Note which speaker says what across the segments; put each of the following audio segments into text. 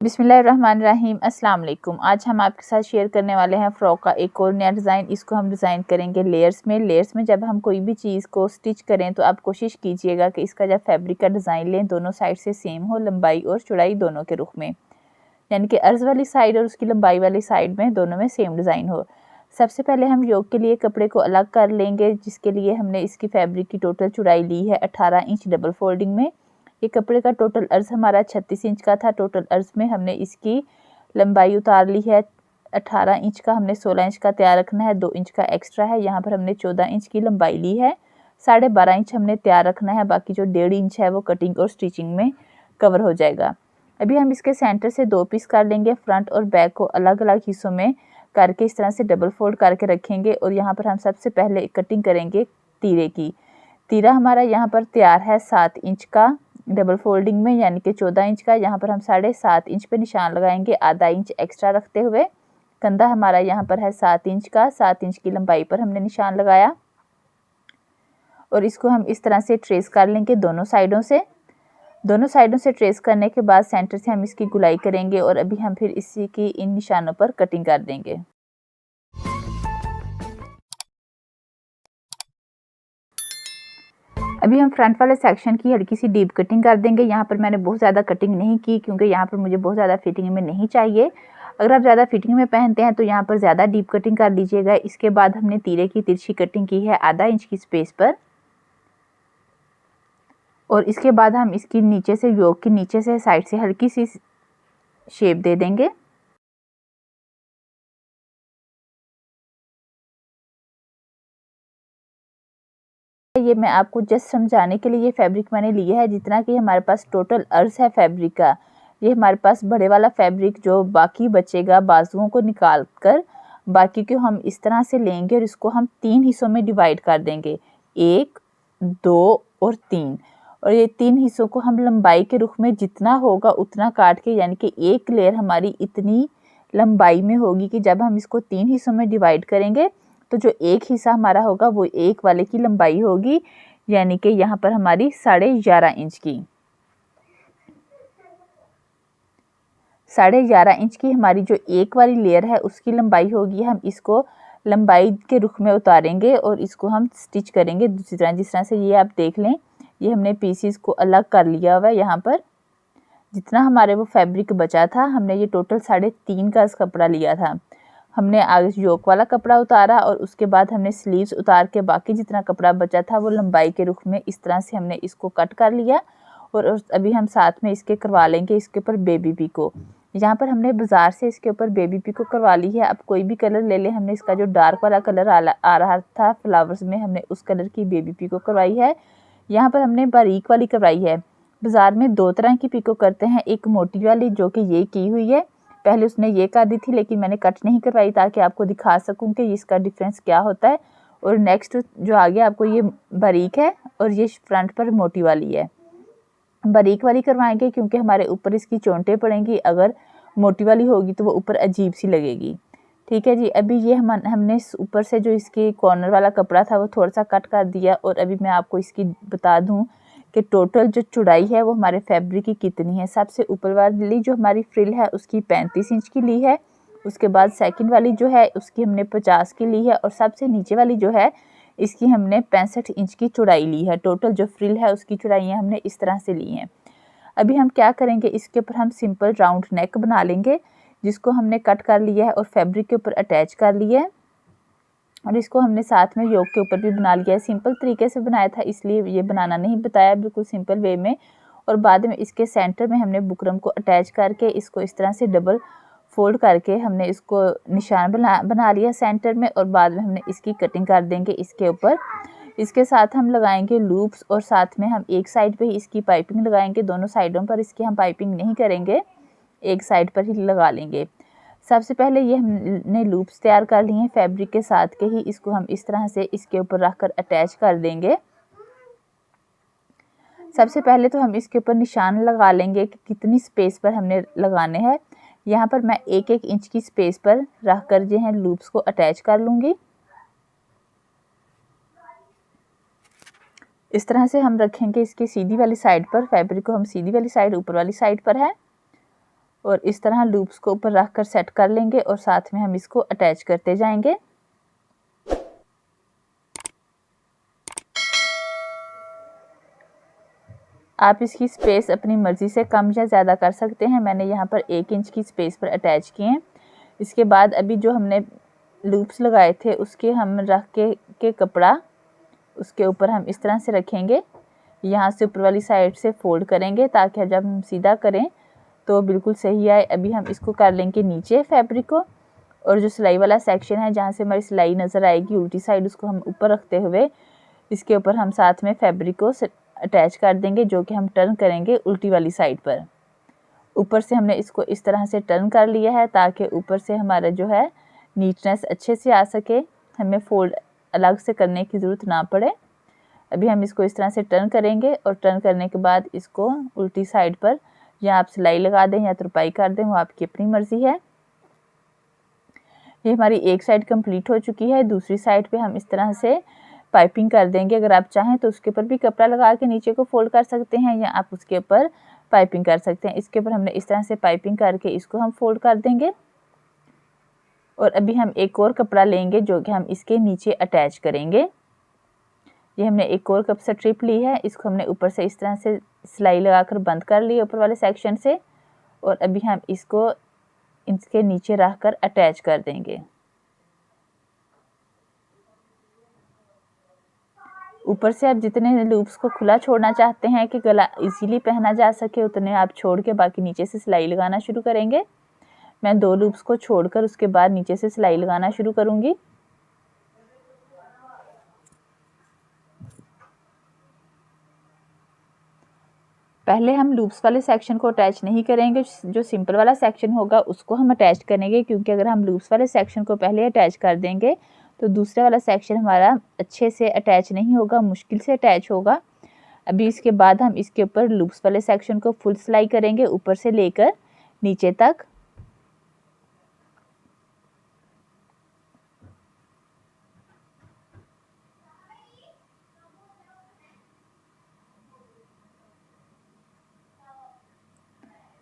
Speaker 1: बिस्मिल्लाहिर्रहमानिर्रहीम अस्सलाम वालेकुम। आज हम आपके साथ शेयर करने वाले हैं फ़्रॉक का एक और नया डिज़ाइन। इसको हम डिज़ाइन करेंगे लेयर्स में जब हम कोई भी चीज़ को स्टिच करें तो आप कोशिश कीजिएगा कि इसका जब फैब्रिक का डिज़ाइन लें दोनों साइड से सेम हो, लंबाई और चौड़ाई दोनों के रुख में, यानी कि अर्ज़ वाली साइड और उसकी लंबाई वाली साइड में दोनों में सेम डिज़ाइन हो। सबसे पहले हम योक के लिए कपड़े को अलग कर लेंगे, जिसके लिए हमने इसकी फैब्रिक की टोटल चौड़ाई ली है 18 इंच डबल फोल्डिंग में। ये कपड़े का टोटल अर्ज़ हमारा 36 इंच का था। टोटल अर्ज़ में हमने इसकी लंबाई उतार ली है 18 इंच का, हमने 16 इंच का तैयार रखना है, 2 इंच का एक्स्ट्रा है। यहाँ पर हमने 14 इंच की लंबाई ली है, 12.5 इंच हमने तैयार रखना है, बाकी जो 1.5 इंच है वो कटिंग और स्टिचिंग में कवर हो जाएगा। अभी हम इसके सेंटर से 2 पीस कर लेंगे। फ्रंट और बैक को अलग अलग हिस्सों में करके इस तरह से डबल फोल्ड करके रखेंगे और यहाँ पर हम सबसे पहले कटिंग करेंगे तीरे की। तीरा हमारा यहाँ पर तैयार है 7 इंच का डबल फोल्डिंग में, यानी कि 14 इंच का। यहाँ पर हम 7.5 इंच पे निशान लगाएंगे, आधा इंच एक्स्ट्रा रखते हुए। कंधा हमारा यहाँ पर है 7 इंच का, 7 इंच की लंबाई पर हमने निशान लगाया और इसको हम इस तरह से ट्रेस कर लेंगे दोनों साइडों से ट्रेस करने के बाद सेंटर से हम इसकी गुलाई करेंगे और अभी हम फिर इसी की इन निशानों पर कटिंग कर देंगे। अभी हम फ्रंट वाले सेक्शन की हल्की सी डीप कटिंग कर देंगे। यहाँ पर मैंने बहुत ज़्यादा कटिंग नहीं की क्योंकि यहाँ पर मुझे बहुत ज़्यादा फिटिंग में नहीं चाहिए। अगर आप ज़्यादा फिटिंग में पहनते हैं तो यहाँ पर ज़्यादा डीप कटिंग कर लीजिएगा। इसके बाद हमने तीरे की तिरछी कटिंग की है आधा इंच की स्पेस पर और इसके बाद हम इसकी नीचे से योक के नीचे से साइड से हल्की सी शेप दे देंगे। ये मैं आपको जस्ट समझाने के लिए ये फैब्रिक मैंने लिया है, जितना कि हमारे पास टोटल अर्ज है फैब्रिक का। ये हमारे पास बड़े वाला फैब्रिक जो बाकी बचेगा बाजुओं को निकाल कर बाकी को हम इस तरह से लेंगे और इसको हम 3 हिस्सों में डिवाइड कर देंगे, 1, 2 और 3। और ये 3 हिस्सों को हम लंबाई के रुख में जितना होगा उतना काट के, यानी कि एक लेयर हमारी इतनी लंबाई में होगी कि जब हम इसको 3 हिस्सों में डिवाइड करेंगे तो जो एक हिस्सा हमारा होगा वो एक वाले की लंबाई होगी, यानी कि यहाँ पर हमारी 11.5 इंच की 11.5 इंच की हमारी जो एक वाली लेयर है उसकी लंबाई होगी। हम इसको लंबाई के रुख में उतारेंगे और इसको हम स्टिच करेंगे दूसरी तरह। जिस तरह से ये आप देख लें, ये हमने पीसीस को अलग कर लिया हुआ है। यहाँ पर जितना हमारे वो फैब्रिक बचा था, हमने ये टोटल 3.5 गज कपड़ा लिया था। हमने आगे योक वाला कपड़ा उतारा और उसके बाद हमने स्लीव्स उतार के बाकी जितना कपड़ा बचा था वो लंबाई के रुख में इस तरह से हमने इसको कट कर लिया और अभी हम साथ में इसके करवा लेंगे इसके ऊपर बेबी पिको। यहाँ पर हमने बाजार से इसके ऊपर बेबी पिको करवा ली है। अब कोई भी कलर ले लें, हमने इसका जो डार्क वाला कलर आ रहा था फ्लावर्स में, हमने उस कलर की बेबी पिको करवाई है। यहाँ पर हमने बारीक वाली करवाई है। बाजार में 2 तरह की पिको करते हैं, एक मोटी वाली जो कि ये की हुई है, पहले उसने ये कर दी थी लेकिन मैंने कट नहीं करवाई ताकि आपको दिखा सकूं कि इसका डिफरेंस क्या होता है। और नेक्स्ट जो आगे आपको ये बारीक है और ये फ्रंट पर मोटी वाली है। बारीक वाली करवाएंगे क्योंकि हमारे ऊपर इसकी चोंटें पड़ेंगी, अगर मोटी वाली होगी तो वो ऊपर अजीब सी लगेगी। ठीक है जी। अभी ये हमने ऊपर से जो इसकी कॉर्नर वाला कपड़ा था वो थोड़ा सा कट कर दिया और अभी मैं आपको इसकी बता दूं कि टोटल जो चौड़ाई है वो हमारे फैब्रिक की कितनी है। सबसे ऊपर वाली जो हमारी फ्रिल है उसकी 35 इंच की ली है, उसके बाद सेकंड वाली जो है उसकी हमने 50 की ली है और सबसे नीचे वाली जो है इसकी हमने 65 इंच की चौड़ाई ली है। टोटल जो फ्रिल है उसकी चौड़ाइयाँ हमने इस तरह से ली हैं। अभी हम क्या करेंगे, इसके ऊपर हम सिंपल राउंड नेक बना लेंगे जिसको हमने कट कर लिया है और फैब्रिक के ऊपर अटैच कर लिया है और इसको हमने साथ में योक के ऊपर भी बना लिया है। सिंपल तरीके से बनाया था इसलिए ये बनाना नहीं बताया, बिल्कुल सिंपल वे में। और बाद में इसके सेंटर में हमने बुकरम को अटैच करके इसको इस तरह से डबल फोल्ड करके हमने इसको निशान बना लिया सेंटर में और बाद में हमने इसकी कटिंग कर देंगे इसके ऊपर। इसके साथ हम लगाएंगे लूप्स और साथ में हम एक साइड पे ही इसकी पाइपिंग लगाएंगे, दोनों साइडों पर इसकी हम पाइपिंग नहीं करेंगे, एक साइड पर ही लगा लेंगे। सबसे पहले ये हमने लूप्स तैयार कर लिए हैं फैब्रिक के साथ के ही, इसको हम इस तरह से इसके ऊपर रखकर अटैच कर देंगे। सबसे पहले तो हम इसके ऊपर निशान लगा लेंगे कि कितनी स्पेस पर हमने लगाने हैं। यहाँ पर मैं 1-1 इंच की स्पेस पर रख कर जो है लूप्स को अटैच कर लूँगी। इस तरह से हम रखेंगे इसकी सीधी वाली साइड पर, फैब्रिक को हम सीधी वाली साइड ऊपर वाली साइड पर है और इस तरह लूप्स को ऊपर रख कर सेट कर लेंगे और साथ में हम इसको अटैच करते जाएंगे। आप इसकी स्पेस अपनी मर्ज़ी से कम या ज़्यादा कर सकते हैं। मैंने यहाँ पर 1 इंच की स्पेस पर अटैच किए हैं। इसके बाद अभी जो हमने लूप्स लगाए थे उसके हम रख के कपड़ा उसके ऊपर हम इस तरह से रखेंगे। यहाँ से ऊपर वाली साइड से फोल्ड करेंगे ताकि जब हम सीधा करें तो बिल्कुल सही आए। अभी हम इसको कर लेंगे नीचे फैब्रिक को, और जो सिलाई वाला सेक्शन है जहाँ से हमारी सिलाई नज़र आएगी उल्टी साइड, उसको हम ऊपर रखते हुए इसके ऊपर हम साथ में फैब्रिक को अटैच कर देंगे, जो कि हम टर्न करेंगे उल्टी वाली साइड पर। ऊपर से हमने इसको इस तरह से टर्न कर लिया है ताकि ऊपर से हमारा जो है नीटनेस अच्छे से आ सके, हमें फोल्ड अलग से करने की ज़रूरत ना पड़े। अभी हम इसको इस तरह से टर्न करेंगे और टर्न करने के बाद इसको उल्टी साइड पर या आप सिलाई लगा दें या तुरपाई कर दें, वो आपकी अपनी मर्ज़ी है। ये हमारी एक साइड कंप्लीट हो चुकी है। दूसरी साइड पे हम इस तरह से पाइपिंग कर देंगे। अगर आप चाहें तो उसके ऊपर भी कपड़ा लगा के नीचे को फोल्ड कर सकते हैं या आप उसके ऊपर पाइपिंग कर सकते हैं। इसके ऊपर हमने इस तरह से पाइपिंग करके इसको हम फोल्ड कर देंगे। और अभी हम एक और कपड़ा लेंगे जो कि हम इसके नीचे अटैच करेंगे। ये हमने एक और कप स्ट्रिप ली है, इसको हमने ऊपर से इस तरह से सिलाई लगाकर बंद कर ली ऊपर वाले सेक्शन से, और अभी हम इसको इसके नीचे रख कर अटैच कर देंगे। ऊपर से आप जितने लूप्स को खुला छोड़ना चाहते हैं कि गला इजीली पहना जा सके उतने आप छोड़ के बाकी नीचे से सिलाई लगाना शुरू करेंगे। मैं 2 लूप्स को छोड़कर उसके बाद नीचे से सिलाई लगाना शुरू करूंगी। पहले हम लूप्स वाले सेक्शन को अटैच नहीं करेंगे, जो सिंपल वाला सेक्शन होगा उसको हम अटैच करेंगे, क्योंकि अगर हम लूप्स वाले सेक्शन को पहले अटैच कर देंगे तो दूसरा वाला सेक्शन हमारा अच्छे से अटैच नहीं होगा, मुश्किल से अटैच होगा। अभी इसके बाद हम इसके ऊपर लूप्स वाले सेक्शन को फुल सिलाई करेंगे ऊपर से लेकर नीचे तक।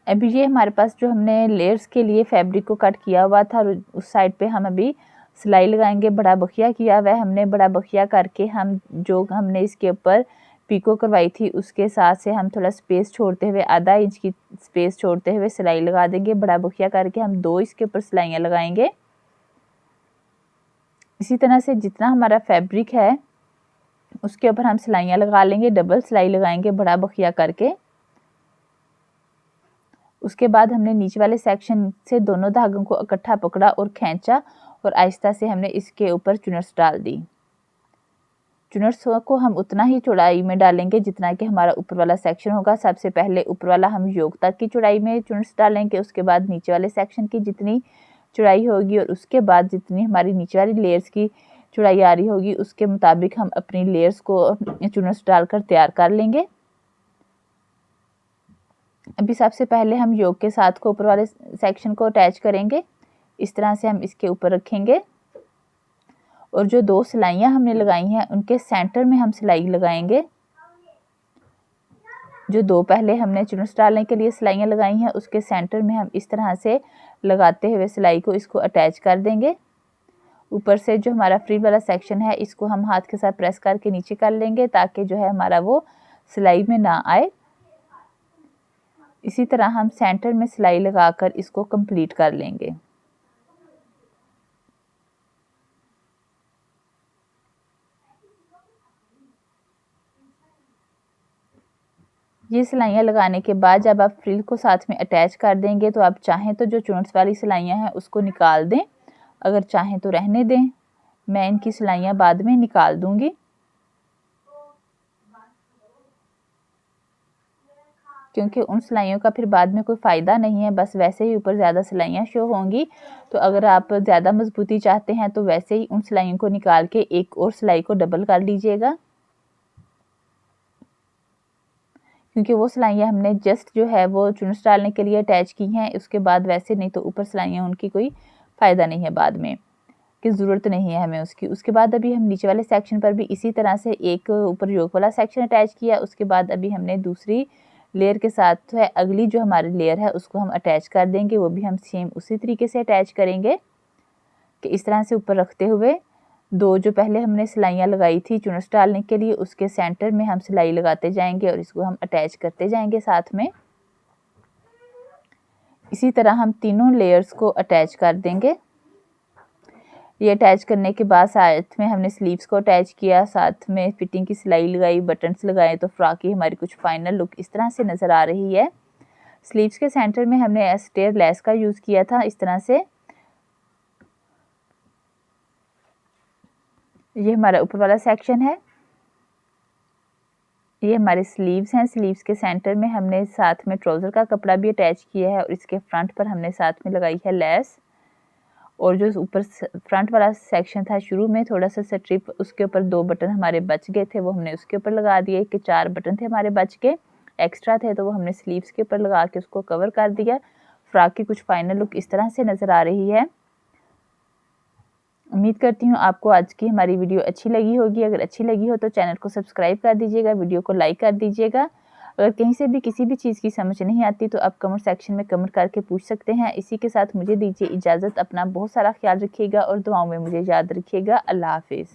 Speaker 1: अभी ये हमारे पास जो हमने लेयर्स के लिए फैब्रिक को कट किया हुआ था, उस साइड पे हम अभी सिलाई लगाएंगे। बड़ा बखिया किया हुआ है हमने, बड़ा बखिया करके हम जो हमने इसके ऊपर पीको करवाई थी उसके साथ से हम थोड़ा स्पेस छोड़ते हुए आधा इंच की स्पेस छोड़ते हुए सिलाई लगा देंगे। बड़ा बखिया करके हम 2 इसके ऊपर सिलाइयाँ लगाएंगे। इसी तरह से जितना हमारा फैब्रिक है उसके ऊपर हम सिलाइयाँ लगा लेंगे, डबल सिलाई लगाएंगे बड़ा बखिया करके। उसके बाद हमने नीचे वाले सेक्शन से दोनों धागों को इकट्ठा पकड़ा और खींचा और आहिस्ता से हमने इसके ऊपर चुनर्स डाल दी। चुनर्स को हम उतना ही चौड़ाई में डालेंगे जितना कि हमारा ऊपर वाला सेक्शन होगा। सबसे पहले ऊपर वाला हम योक तक की चौड़ाई में चुनर्स डालेंगे, उसके बाद नीचे वाले सेक्शन की जितनी चौड़ाई होगी और उसके बाद जितनी हमारी नीचे वाली लेयर्स की चौड़ाई आ रही होगी उसके मुताबिक हम अपनी लेयर्स को चुनर्स डालकर तैयार कर लेंगे। अभी सबसे पहले हम योक के साथ को ऊपर वाले सेक्शन को अटैच करेंगे। इस तरह से हम इसके ऊपर रखेंगे और जो 2 सिलाइयाँ हमने लगाई हैं उनके सेंटर में हम सिलाई लगाएंगे। जो 2 पहले हमने चुनर्स डालने के लिए सिलाइयाँ लगाई हैं उसके सेंटर में हम इस तरह से लगाते हुए सिलाई को इसको अटैच कर देंगे। ऊपर से जो हमारा फ्री वाला सेक्शन है इसको हम हाथ के साथ प्रेस करके नीचे कर लेंगे ताकि जो है हमारा वो सिलाई में ना आए। इसी तरह हम सेंटर में सिलाई लगाकर इसको कंप्लीट कर लेंगे। ये सिलाइयाँ लगाने के बाद जब आप फ्रिल को साथ में अटैच कर देंगे तो आप चाहें तो जो चुनर्स वाली सिलाइयाँ हैं उसको निकाल दें, अगर चाहें तो रहने दें। मैं इनकी सिलाइयाँ बाद में निकाल दूंगी। क्योंकि उन सिलाइयों का फिर बाद में कोई फ़ायदा नहीं है, बस वैसे ही ऊपर ज़्यादा सिलाइयाँ शो होंगी। तो अगर आप ज़्यादा मजबूती चाहते हैं तो वैसे ही उन सिलाइयों को निकाल के एक और सिलाई को डबल कर लीजिएगा, क्योंकि वो सिलाइयाँ हमने जस्ट जो है वो चुनर्स डालने के लिए अटैच की हैं। उसके बाद वैसे नहीं तो ऊपर सिलाइयाँ उनकी कोई फ़ायदा नहीं है, बाद में की ज़रूरत नहीं है हमें उसकी। उसके बाद अभी हम नीचे वाले सेक्शन पर भी इसी तरह से एक ऊपर योक वाला सेक्शन अटैच किया। उसके बाद अभी हमने दूसरी लेयर के साथ जो है अगली जो हमारी लेयर है उसको हम अटैच कर देंगे। वो भी हम सेम उसी तरीके से अटैच करेंगे कि इस तरह से ऊपर रखते हुए दो जो पहले हमने सिलाइयाँ लगाई थी चुनस डालने के लिए उसके सेंटर में हम सिलाई लगाते जाएंगे और इसको हम अटैच करते जाएंगे साथ में। इसी तरह हम तीनों लेयर्स को अटैच कर देंगे। ये अटैच करने के बाद साथ में हमने स्लीव्स को अटैच किया, साथ में फिटिंग की सिलाई लगाई, बटन्स लगाए, तो फ्रॉक की हमारी कुछ फाइनल लुक इस तरह से नज़र आ रही है। स्लीव्स के सेंटर में हमने एस्टेयर लेस का यूज़ किया था इस तरह से। ये हमारा ऊपर वाला सेक्शन है, ये हमारे स्लीव्स हैं। स्लीव्स के सेंटर में हमने साथ में ट्राउज़र का कपड़ा भी अटैच किया है और इसके फ्रंट पर हमने साथ में लगाई है लेस। और जो ऊपर फ्रंट वाला सेक्शन था शुरू में थोड़ा सा स्ट्रिप, उसके ऊपर 2 बटन हमारे बच गए थे, वो हमने उसके ऊपर लगा दिए कि 4 बटन थे हमारे बच के एक्स्ट्रा थे, तो वो हमने स्लीव्स के ऊपर लगा के उसको कवर कर दिया। फ्रॉक की कुछ फाइनल लुक इस तरह से नज़र आ रही है। उम्मीद करती हूँ आपको आज की हमारी वीडियो अच्छी लगी होगी। अगर अच्छी लगी हो तो चैनल को सब्सक्राइब कर दीजिएगा, वीडियो को लाइक कर दीजिएगा। अगर कहीं से भी किसी भी चीज़ की समझ नहीं आती तो आप कमेंट सेक्शन में कमेंट करके पूछ सकते हैं। इसी के साथ मुझे दीजिए इजाज़त। अपना बहुत सारा ख्याल रखिएगा और दुआओं में मुझे याद रखिएगा। अल्लाह हाफिज़।